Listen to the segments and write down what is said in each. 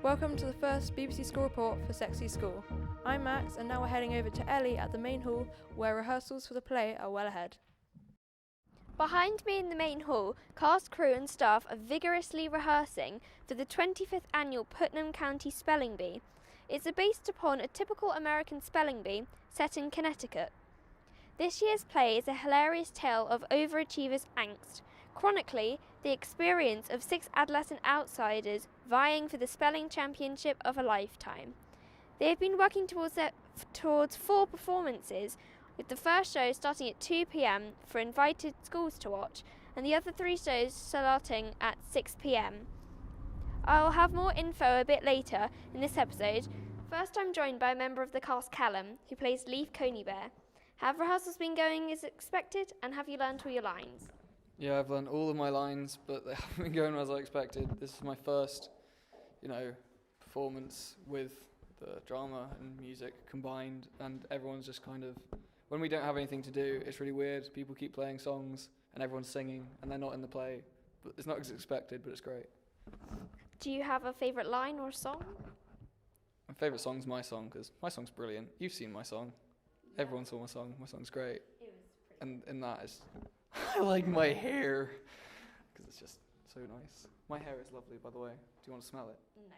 Welcome to the first BBC School Report for Sexy School. I'm Max, and now we're heading over to Ellie at the main hall, where rehearsals for the play are well ahead. Behind me in the main hall, cast, crew and staff are vigorously rehearsing for the 25th annual Putnam County Spelling Bee. It's based upon a typical American spelling bee set in Connecticut. This year's play is a hilarious tale of overachievers' angst, chronically the experience of 6 adolescent outsiders vying for the spelling championship of a lifetime. They have been working towards 4 performances, with the first show starting at 2 p.m. for invited schools to watch, and the other 3 shows starting at 6 p.m. I'll have more info a bit later in this episode. First, I'm joined by a member of the cast, Callum, who plays Leaf Coney Bear. Have rehearsals been going as expected, and have you learned all your lines? Yeah, I've learned all of my lines, but they haven't been going as I expected. This is my first, performance with the drama and music combined, and everyone's just kind of, when we don't have anything to do, it's really weird. People keep playing songs, and everyone's singing, and they're not in the play. But it's not as expected, but it's great. Do you have a favourite line or song? My favourite song's my song, because my song's brilliant. You've seen my song. Yeah. Everyone saw my song. My song's great. It was pretty. And in that is, I like my hair, because it's just so nice. My hair is lovely, by the way. Do you want to smell it? No.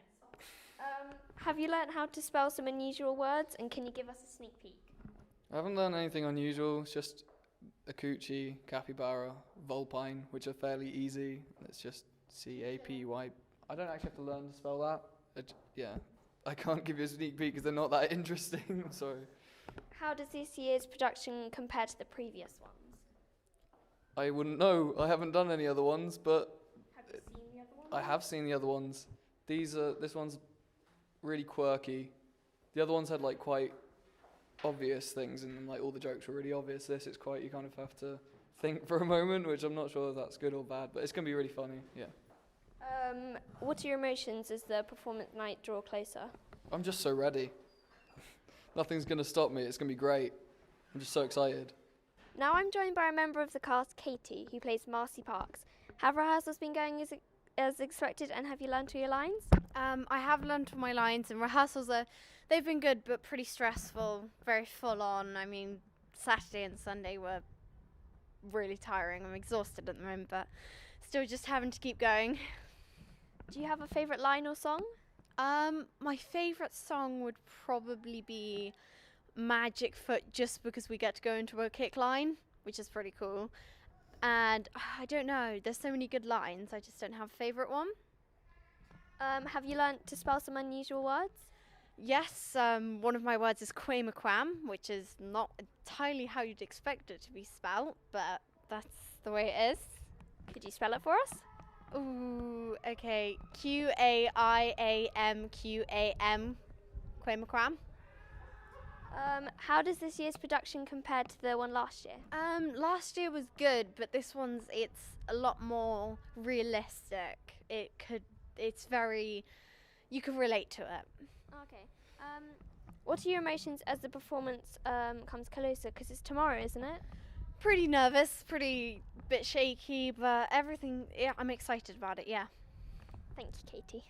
Have you learnt how to spell some unusual words, and can you give us a sneak peek? I haven't learned anything unusual. It's just Akuchi, capybara, vulpine, which are fairly easy. It's just C-A-P-Y. I don't actually have to learn to spell that. I can't give you a sneak peek because they're not that interesting. Sorry. How does this year's production compare to the previous ones? I wouldn't know. I haven't done any other ones, but Have you seen the other ones? I have seen the other ones. This one's really quirky. The other ones had quite obvious things, and all the jokes were really obvious. This, it's quite, you kind of have to think for a moment, which I'm not sure if that's good or bad, but it's going to be really funny, yeah. What are your emotions as the performance night draw closer? I'm just so ready. Nothing's going to stop me. It's going to be great. I'm just so excited. Now I'm joined by a member of the cast, Katie, who plays Marcy Parks. Have rehearsals been going as expected, and have you learned all your lines? I have learned all my lines, and rehearsals they've been good but pretty stressful, very full on. I mean, Saturday and Sunday were really tiring. I'm exhausted at the moment, but still just having to keep going. Do you have a favourite line or song? My favourite song would probably be Magic Foot, just because we get to go into a kick line, which is pretty cool. And I don't know, there's so many good lines, I just don't have a favourite one. Have you learnt to spell some unusual words? Yes, one of my words is quamaquam, which is not entirely how you'd expect it to be spelt, but that's the way it is. Could you spell it for us? Ooh, okay. Quaiamqam, quamaquam. How does this year's production compare to the one last year? Last year was good, but this it's a lot more realistic. You can relate to it. Okay. What are your emotions as the performance comes closer? Because it's tomorrow, isn't it? Pretty nervous, pretty bit shaky, but everything, yeah, I'm excited about it, yeah. Thank you, Katie.